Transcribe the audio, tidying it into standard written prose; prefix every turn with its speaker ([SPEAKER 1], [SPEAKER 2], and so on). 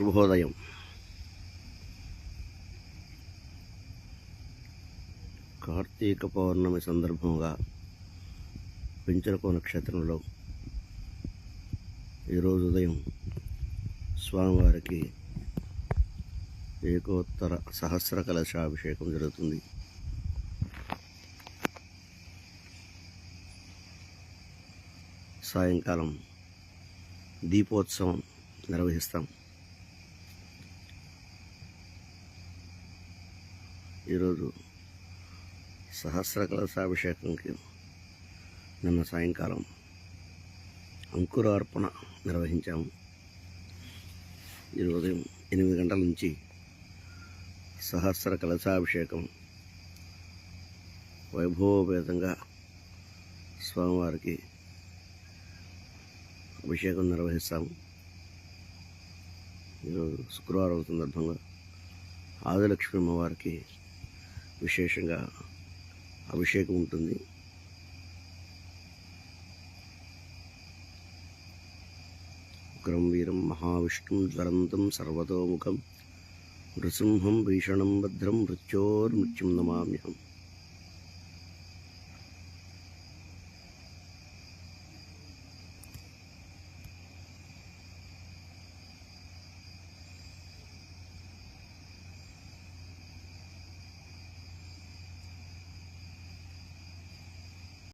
[SPEAKER 1] శుభోదయం. కార్తీక పౌర్ణమి సందర్భంగా పెంచలకో నక్షత్రంలో ఈరోజు ఉదయం స్వామివారికి ఏకోత్తర సహస్ర కలశాభిషేకం జరుగుతుంది. సాయంకాలం దీపోత్సవం నిర్వహిస్తాం. ఈరోజు సహస్ర కలశాభిషేకంకి నిన్న సాయంకాలం అంకురార్పణ నిర్వహించాము. ఈరోజు ఉదయం 8 గంటల నుంచి సహస్ర కలశాభిషేకం వైభవోపేతంగా స్వామివారికి అభిషేకం నిర్వహిస్తాము. ఈరోజు శుక్రవారం సందర్భంగా ఆదిలక్ష్మి అమ్మవారికి విశేషంగా అభిషేకం ఉంటుంది. ఉగ్రం వీరం మహావిష్ణుం జ్వలంతం సర్వతోముఖం నృసింహం భీషణం భద్రం మృత్యోర్మృత్యుం నమామ్యహం.